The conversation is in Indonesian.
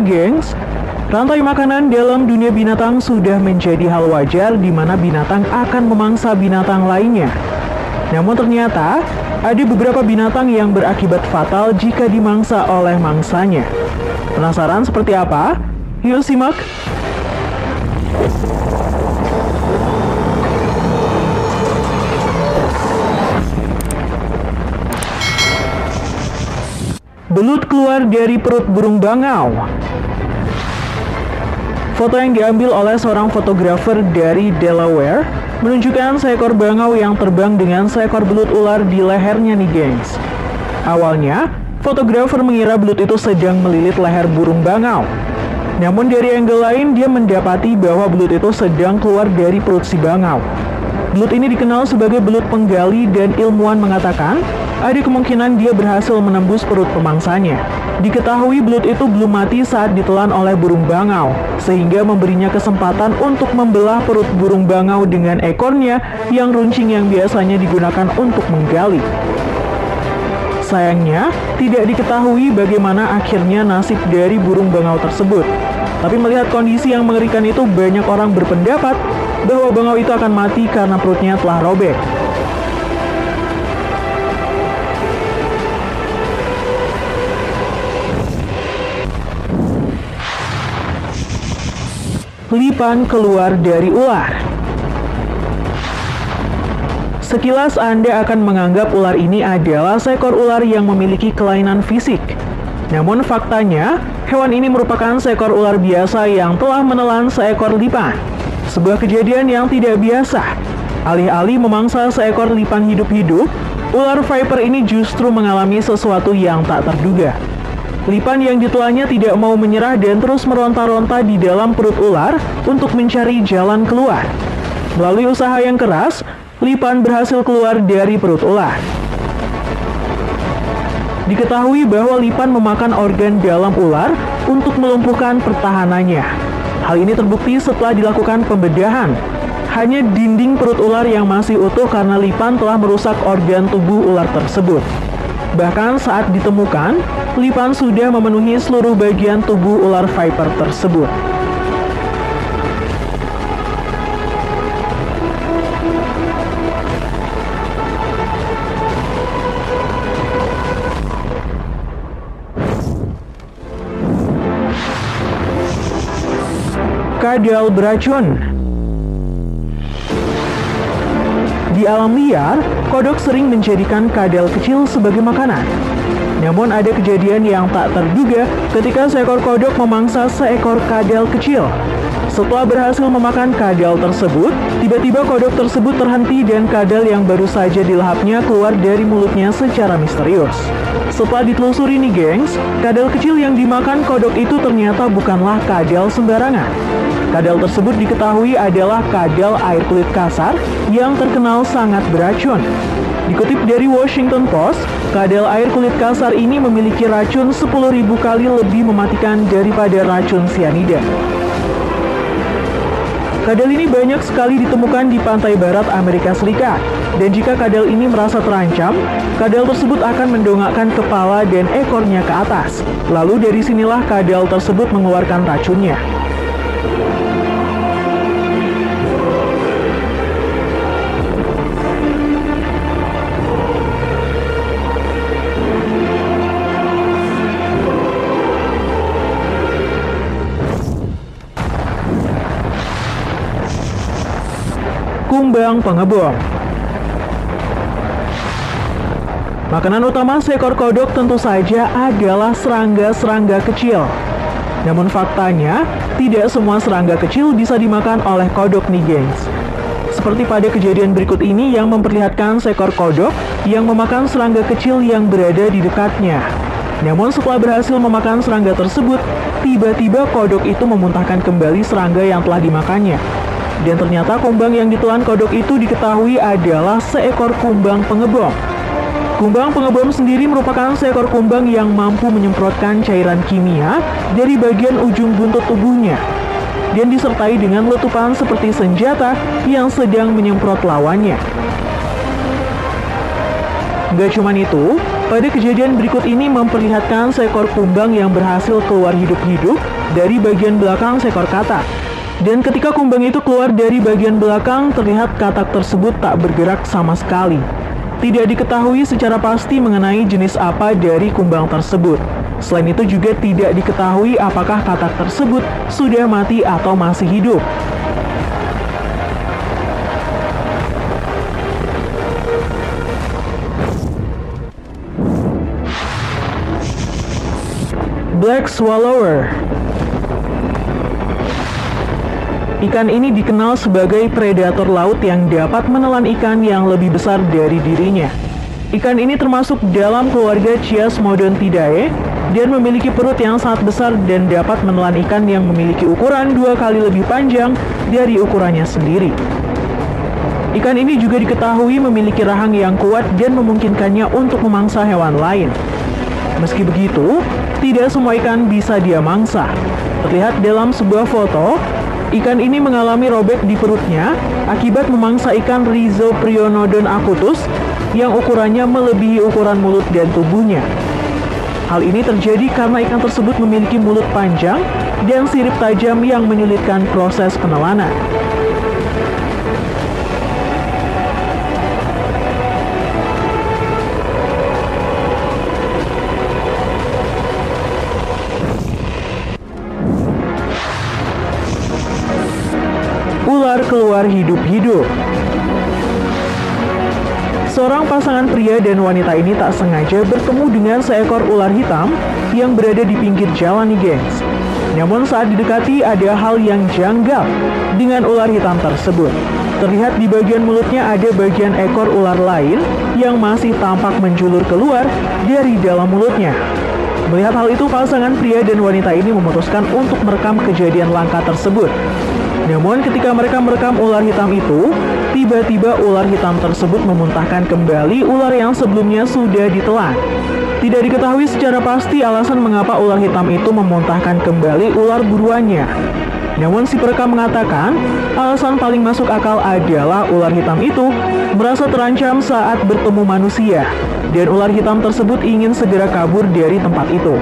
nih gengs, rantai makanan dalam dunia binatang sudah menjadi hal wajar di mana binatang akan memangsa binatang lainnya. Namun ternyata, ada beberapa binatang yang berakibat fatal jika dimangsa oleh mangsanya. Penasaran seperti apa? Yuk simak! Belut keluar dari perut burung bangau. Foto yang diambil oleh seorang fotografer dari Delaware menunjukkan seekor bangau yang terbang dengan seekor belut ular di lehernya nih gengs. Awalnya, fotografer mengira belut itu sedang melilit leher burung bangau. Namun dari angle lain dia mendapati bahwa belut itu sedang keluar dari perut si bangau. Belut ini dikenal sebagai belut penggali dan ilmuwan mengatakan ada kemungkinan dia berhasil menembus perut pemangsanya. Diketahui belut itu belum mati saat ditelan oleh burung bangau, sehingga memberinya kesempatan untuk membelah perut burung bangau dengan ekornya yang runcing yang biasanya digunakan untuk menggali. Sayangnya, tidak diketahui bagaimana akhirnya nasib dari burung bangau tersebut. Tapi melihat kondisi yang mengerikan itu, banyak orang berpendapat bahwa bangau itu akan mati karena perutnya telah robek. Lipan keluar dari ular. Sekilas Anda akan menganggap ular ini adalah seekor ular yang memiliki kelainan fisik. Namun faktanya, hewan ini merupakan seekor ular biasa yang telah menelan seekor lipan. Sebuah kejadian yang tidak biasa. Alih-alih memangsa seekor lipan hidup-hidup, ular viper ini justru mengalami sesuatu yang tak terduga. Lipan yang ditelannya tidak mau menyerah dan terus meronta-ronta di dalam perut ular untuk mencari jalan keluar. Melalui usaha yang keras, lipan berhasil keluar dari perut ular. Diketahui bahwa lipan memakan organ dalam ular untuk melumpuhkan pertahanannya. Hal ini terbukti setelah dilakukan pembedahan. Hanya dinding perut ular yang masih utuh karena lipan telah merusak organ tubuh ular tersebut. Bahkan saat ditemukan, lipan sudah memenuhi seluruh bagian tubuh ular viper tersebut. Kadal beracun. Di alam liar, kodok sering menjadikan kadal kecil sebagai makanan. Namun ada kejadian yang tak terduga ketika seekor kodok memangsa seekor kadal kecil. Setelah berhasil memakan kadal tersebut, tiba-tiba kodok tersebut terhenti dan kadal yang baru saja dilahapnya keluar dari mulutnya secara misterius. Setelah ditelusuri nih gengs, kadal kecil yang dimakan kodok itu ternyata bukanlah kadal sembarangan. Kadal tersebut diketahui adalah kadal air kulit kasar yang terkenal sangat beracun. Dikutip dari Washington Post, kadal air kulit kasar ini memiliki racun 10.000 kali lebih mematikan daripada racun sianida. Kadal ini banyak sekali ditemukan di pantai barat Amerika Serikat. Dan jika kadal ini merasa terancam, kadal tersebut akan mendongakkan kepala dan ekornya ke atas. Lalu dari sinilah kadal tersebut mengeluarkan racunnya. Kumbang pengebom. Makanan utama seekor kodok tentu saja adalah serangga-serangga kecil. Namun faktanya, tidak semua serangga kecil bisa dimakan oleh kodok nih gengs. Seperti pada kejadian berikut ini yang memperlihatkan seekor kodok yang memakan serangga kecil yang berada di dekatnya. Namun setelah berhasil memakan serangga tersebut, tiba-tiba kodok itu memuntahkan kembali serangga yang telah dimakannya. Dan ternyata kumbang yang ditelan kodok itu diketahui adalah seekor kumbang pengebom. Kumbang pengebom sendiri merupakan seekor kumbang yang mampu menyemprotkan cairan kimia dari bagian ujung buntut tubuhnya. Dan disertai dengan letupan seperti senjata yang sedang menyemprot lawannya. Gak cuman itu, Pada kejadian berikut ini memperlihatkan seekor kumbang yang berhasil keluar hidup-hidup dari bagian belakang seekor katak. Dan ketika kumbang itu keluar dari bagian belakang, terlihat katak tersebut tak bergerak sama sekali. Tidak diketahui secara pasti mengenai jenis apa dari kumbang tersebut. Selain itu juga tidak diketahui apakah katak tersebut sudah mati atau masih hidup. Black Swallower. Ikan ini dikenal sebagai predator laut yang dapat menelan ikan yang lebih besar dari dirinya. Ikan ini termasuk dalam keluarga Chiasmodontidae dan memiliki perut yang sangat besar dan dapat menelan ikan yang memiliki ukuran 2 kali lebih panjang dari ukurannya sendiri. Ikan ini juga diketahui memiliki rahang yang kuat dan memungkinkannya untuk memangsa hewan lain. Meski begitu, tidak semua ikan bisa dia mangsa. Terlihat dalam sebuah foto, ikan ini mengalami robek di perutnya akibat memangsa ikan Rhizoprionodon acutus yang ukurannya melebihi ukuran mulut dan tubuhnya. Hal ini terjadi karena ikan tersebut memiliki mulut panjang dan sirip tajam yang menyulitkan proses penelanan. Ular keluar hidup-hidup. Seorang pasangan pria dan wanita ini tak sengaja bertemu dengan seekor ular hitam yang berada di pinggir jalan nih gengs. Namun saat didekati ada hal yang janggal dengan ular hitam tersebut. Terlihat di bagian mulutnya ada bagian ekor ular lain yang masih tampak menjulur keluar dari dalam mulutnya. Melihat hal itu, pasangan pria dan wanita ini memutuskan untuk merekam kejadian langka tersebut. Namun ketika mereka merekam ular hitam itu, tiba-tiba ular hitam tersebut memuntahkan kembali ular yang sebelumnya sudah ditelan. Tidak diketahui secara pasti alasan mengapa ular hitam itu memuntahkan kembali ular buruannya. Namun si perekam mengatakan, alasan paling masuk akal adalah ular hitam itu merasa terancam saat bertemu manusia, dan ular hitam tersebut ingin segera kabur dari tempat itu.